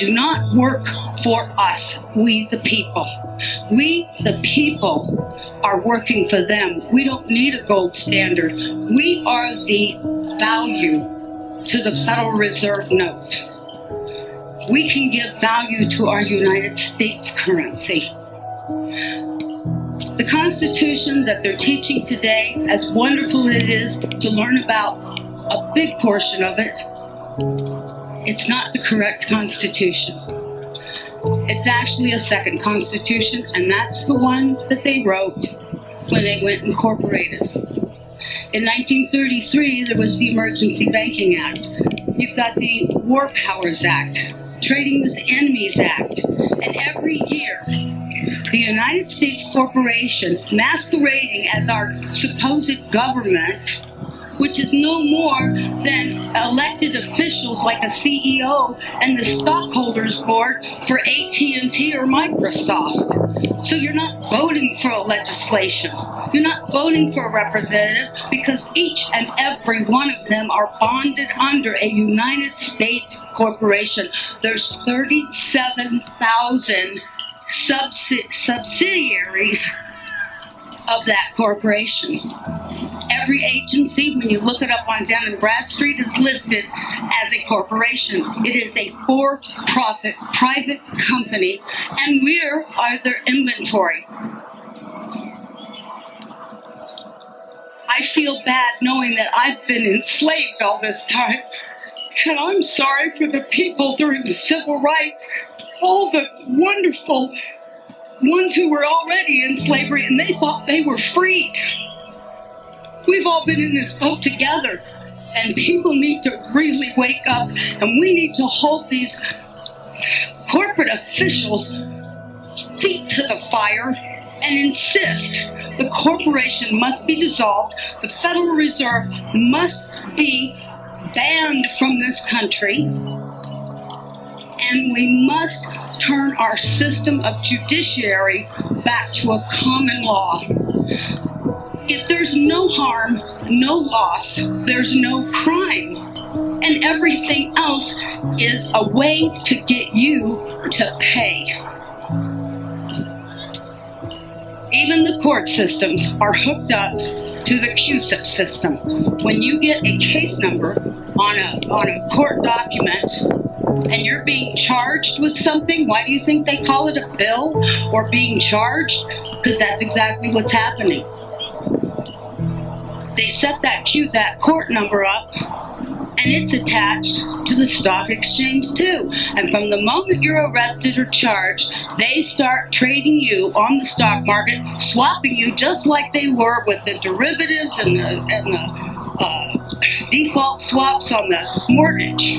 do not work for us, we the people. We the people are working for them. We don't need a gold standard. We are the value to the Federal Reserve note. We can give value to our United States currency. The Constitution that they're teaching today, as wonderful as it is to learn about a big portion of it, it's not the correct Constitution. It's actually a second Constitution, and that's the one that they wrote when they went incorporated. In 1933, there was the Emergency Banking Act. You've got the War Powers Act, Trading with Enemies Act, and every year, the United States corporation, masquerading as our supposed government, which is no more than elected officials like a CEO and the stockholders board for AT&T or Microsoft. So you're not voting for a legislation. You're not voting for a representative because each and every one of them are bonded under a United States corporation. There's 37,000 subsidiaries of that corporation. Every agency, when you look it up on Dun & Bradstreet, is listed as a corporation. It is a for-profit private company, and we are their inventory. I feel bad knowing that I've been enslaved all this time, and I'm sorry for the people during the civil rights, all the wonderful ones who were already in slavery and they thought they were free. We've all been in this boat together, and people need to really wake up, and we need to hold these corporate officials' feet to the fire and insist the corporation must be dissolved, the Federal Reserve must be banned from this country, and we must turn our system of judiciary back to a common law. If there's no harm, no loss, there's no crime. And everything else is a way to get you to pay. Even the court systems are hooked up to the QSIP system. When you get a case number on a court document and you're being charged with something, why do you think they call it a bill or being charged? Because that's exactly what's happening. They set that court number up, and it's attached to the stock exchange too. And from the moment you're arrested or charged, they start trading you on the stock market, swapping you just like they were with the derivatives and the default swaps on the mortgage.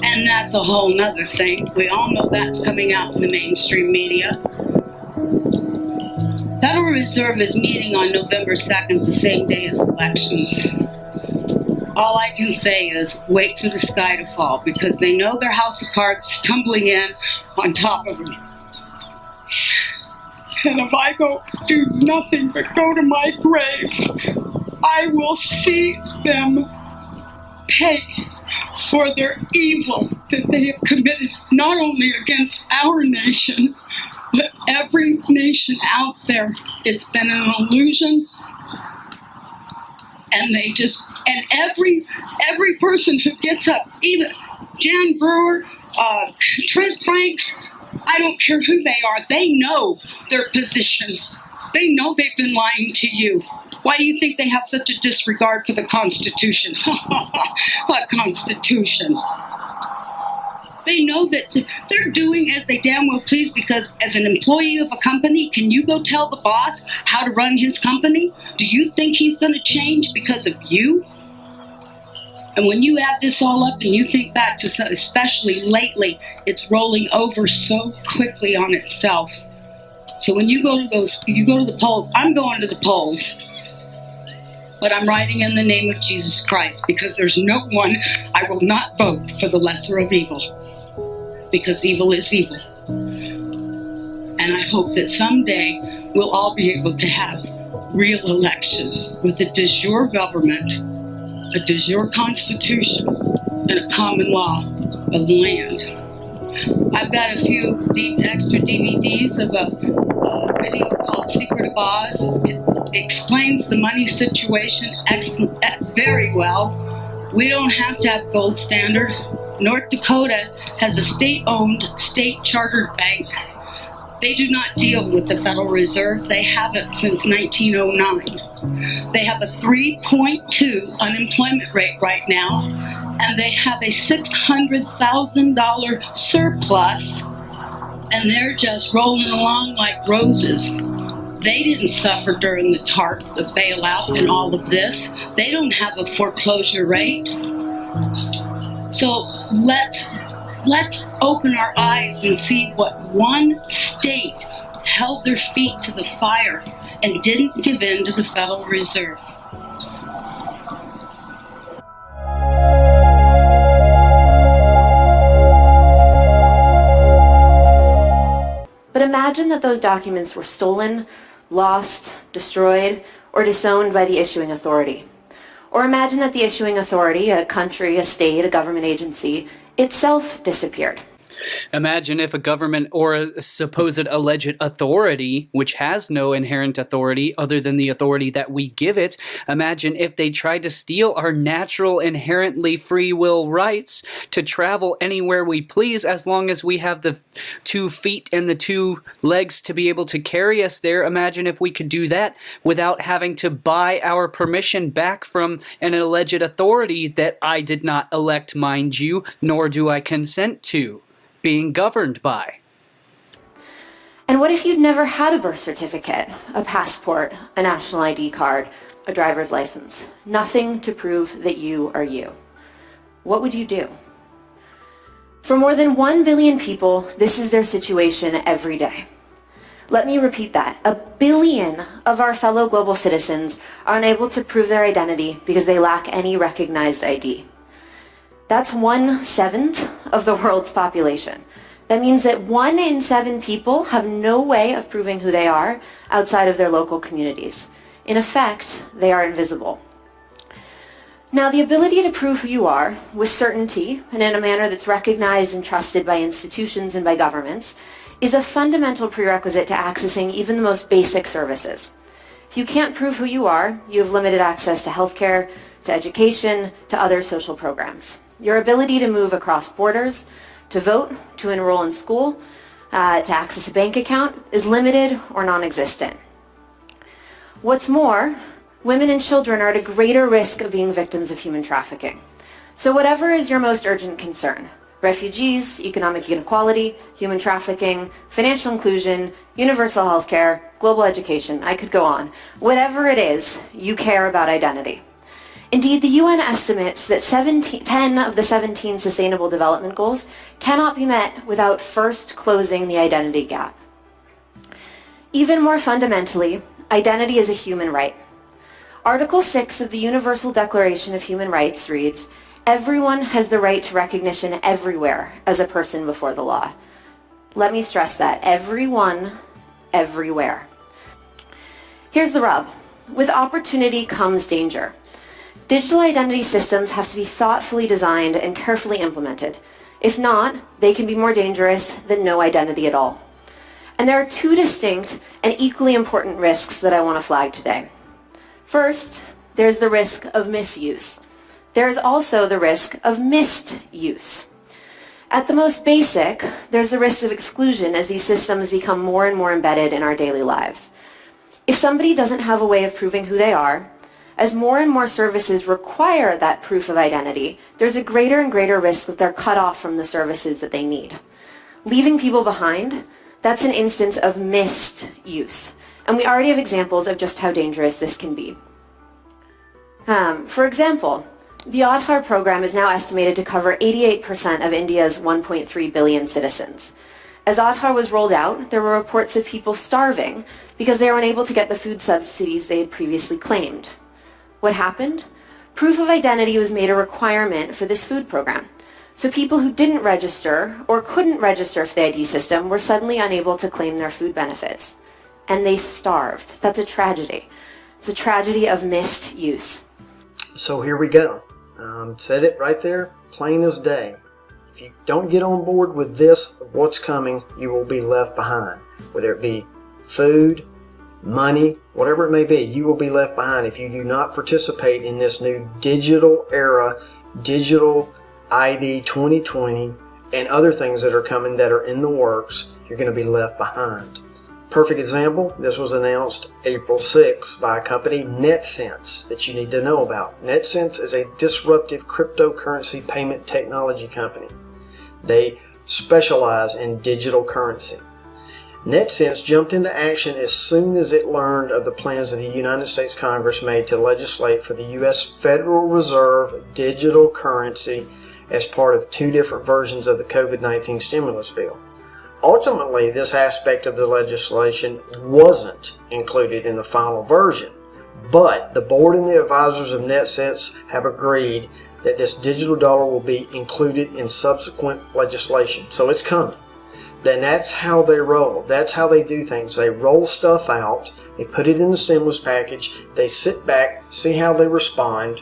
And that's a whole nother thing. We all know that's coming out in the mainstream media. Federal Reserve is meeting on November 2nd, the same day as elections. All I can say is wait for the sky to fall, because they know their house of cards is tumbling in on top of them. And if I do nothing but go to my grave, I will see them pay for their evil that they have committed, not only against our nation, but every nation out there. It's been an illusion. And every person who gets up, even Jan Brewer, Trent Franks, I don't care who they are, they know their position. They know they've been lying to you. Why do you think they have such a disregard for the Constitution? What Constitution? They know that they're doing as they damn well please, because as an employee of a company, can you go tell the boss how to run his company? Do you think he's going to change because of you? And when you add this all up and you think back to, especially lately, it's rolling over so quickly on itself. So when you go to the polls, I'm going to the polls, but I'm writing in the name of Jesus Christ, because there's no one, I will not vote for the lesser of evil, because evil is evil. And I hope that someday we'll all be able to have real elections with a de jure government, a de jure constitution, and a common law of land. I've got a few extra DVDs of a video called Secret of Oz. It explains the money situation very well. We don't have to have gold standard. North Dakota has a state-owned, state-chartered bank. They do not deal with the Federal Reserve. They haven't since 1909. They have a 3.2 unemployment rate right now, and they have a $600,000 surplus, and they're just rolling along like roses. They didn't suffer during the TARP, the bailout, and all of this. They don't have a foreclosure rate. So let's open our eyes and see what one state held their feet to the fire and didn't give in to the Federal Reserve. But imagine that those documents were stolen, lost, destroyed, or disowned by the issuing authority. Or imagine that the issuing authority, a country, a state, a government agency, itself disappeared. Imagine if a government or a supposed alleged authority, which has no inherent authority other than the authority that we give it, imagine if they tried to steal our natural, inherently free will rights to travel anywhere we please as long as we have the 2 feet and the 2 legs to be able to carry us there. Imagine if we could do that without having to buy our permission back from an alleged authority that I did not elect, mind you, nor do I consent to being governed by. And what if you'd never had a birth certificate, a passport, a national ID card, a driver's license? Nothing to prove that you are you. What would you do? For more than 1 billion people, this is their situation every day. Let me repeat that. 1 billion of our fellow global citizens are unable to prove their identity because they lack any recognized ID. That's 1/7 of the world's population. That means that 1 in 7 people have no way of proving who they are outside of their local communities. In effect, they are invisible. Now, the ability to prove who you are with certainty and in a manner that's recognized and trusted by institutions and by governments is a fundamental prerequisite to accessing even the most basic services. If you can't prove who you are, you have limited access to healthcare, to education, to other social programs. Your ability to move across borders, to vote, to enroll in school, to access a bank account is limited or non-existent. What's more, women and children are at a greater risk of being victims of human trafficking. So whatever is your most urgent concern, refugees, economic inequality, human trafficking, financial inclusion, universal health care, global education, I could go on. Whatever it is, you care about identity. Indeed, the UN estimates that 10 of the 17 Sustainable Development Goals cannot be met without first closing the identity gap. Even more fundamentally, identity is a human right. Article 6 of the Universal Declaration of Human Rights reads, "Everyone has the right to recognition everywhere as a person before the law." Let me stress that. Everyone, everywhere. Here's the rub. With opportunity comes danger. Digital identity systems have to be thoughtfully designed and carefully implemented. If not, they can be more dangerous than no identity at all. And there are 2 distinct and equally important risks that I want to flag today. First, there's the risk of misuse. There is also the risk of misuse. At the most basic, there's the risk of exclusion as these systems become more and more embedded in our daily lives. If somebody doesn't have a way of proving who they are, as more and more services require that proof of identity, there's a greater and greater risk that they're cut off from the services that they need. Leaving people behind, that's an instance of misuse. And we already have examples of just how dangerous this can be. For example, the Aadhaar program is now estimated to cover 88% of India's 1.3 billion citizens. As Aadhaar was rolled out, there were reports of people starving because they were unable to get the food subsidies they had previously claimed. What happened? Proof of identity was made a requirement for this food program. So people who didn't register or couldn't register for the ID system were suddenly unable to claim their food benefits. And they starved. That's a tragedy. It's a tragedy of misuse. So here we go. Said it right there, plain as day. If you don't get on board with this, what's coming, you will be left behind. Whether it be food, money, whatever it may be, you will be left behind if you do not participate in this new digital era, digital ID 2020, and other things that are coming that are in the works. You're going to be left behind. Perfect example, this was announced April 6th by a company, NetSense, that you need to know about. NetSense is a disruptive cryptocurrency payment technology company. They specialize in digital currency. NetSense jumped into action as soon as it learned of the plans that the United States Congress made to legislate for the U.S. Federal Reserve digital currency as part of two different versions of the COVID-19 stimulus bill. Ultimately, this aspect of the legislation wasn't included in the final version, but the board and the advisors of NetSense have agreed that this digital dollar will be included in subsequent legislation. So it's coming. Then that's how they roll. That's how they do things. They roll stuff out, they put it in the stimulus package, they sit back, see how they respond,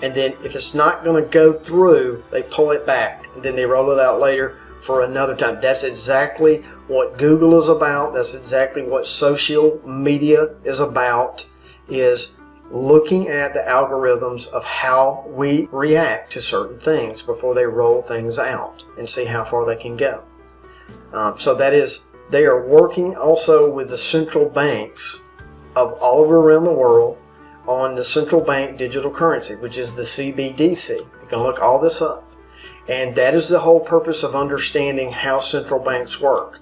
and then if it's not going to go through, they pull it back, and then they roll it out later for another time. That's exactly what Google is about. That's exactly what social media is about, is looking at the algorithms of how we react to certain things before they roll things out and see how far they can go. So that is, they are working also with the central banks of all over around the world on the central bank digital currency, which is the CBDC. You can look all this up. And that is the whole purpose of understanding how central banks work.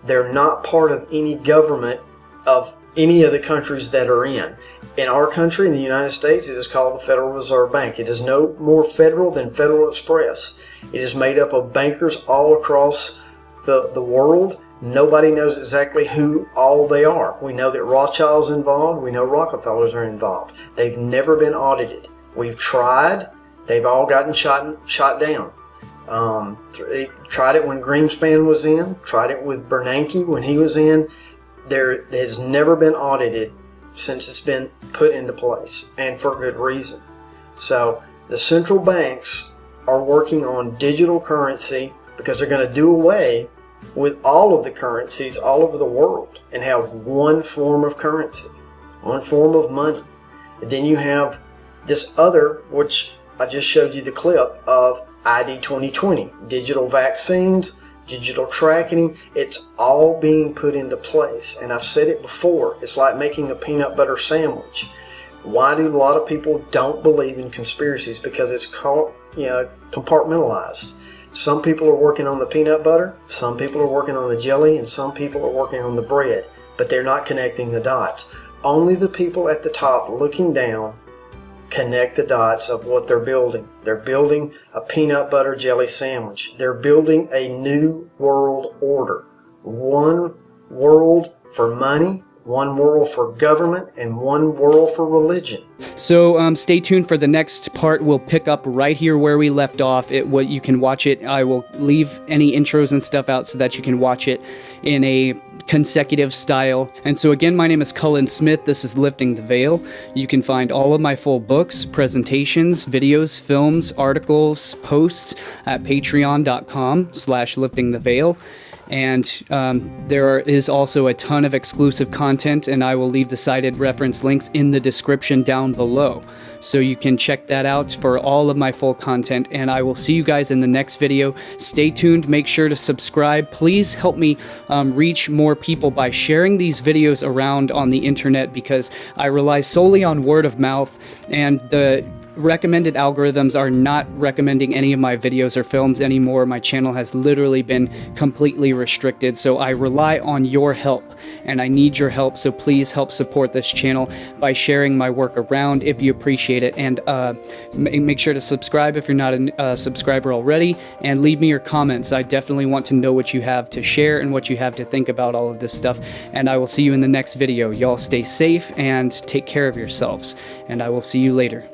They're not part of any government of any of the countries that are in. In our country, in the United States, it is called the Federal Reserve Bank. It is no more federal than Federal Express. It is made up of bankers all across the world. Nobody knows exactly who all they are. We know that Rothschild's involved. We know Rockefellers are involved. They've never been audited. We've tried. They've all gotten shot down. Tried it when Greenspan was in. Tried it with Bernanke when he was in. There has never been audited since it's been put into place, and for good reason. So the central banks are working on digital currency because they're going to do away with all of the currencies all over the world and have one form of currency, one form of money. And then you have this other, which I just showed you the clip of ID 2020, digital vaccines, digital tracking. It's all being put into place. And I've said it before, it's like making a peanut butter sandwich. Why do a lot of people don't believe in conspiracies? Because it's compartmentalized. Some people are working on the peanut butter, some people are working on the jelly, and some people are working on the bread, but they're not connecting the dots. Only the people at the top looking down connect the dots of what they're building. They're building a peanut butter jelly sandwich. They're building a new world order. One world for money, one world for government, and one world for religion. So stay tuned for the next part. We'll pick up right here where we left off. You can watch it. I will leave any intros and stuff out so that you can watch it in a consecutive style. And so again, my name is Cullen Smith. This is Lifting the Veil. You can find all of my full books, presentations, videos, films, articles, posts at patreon.com/liftingtheveil. And there is also a ton of exclusive content, and I will leave the cited reference links in the description down below. So you can check that out for all of my full content, and I will see you guys in the next video. Stay tuned, make sure to subscribe. Please help me reach more people by sharing these videos around on the internet, because I rely solely on word of mouth, and the recommended algorithms are not recommending any of my videos or films anymore. My channel has literally been completely restricted, so I rely on your help, and I need your help. So please help support this channel by sharing my work around if you appreciate it, and make sure to subscribe if you're not a subscriber already, and leave me your comments. I definitely want to know what you have to share and what you have to think about all of this stuff, and I will see you in the next video. Y'all stay safe and take care of yourselves, and I will see you later.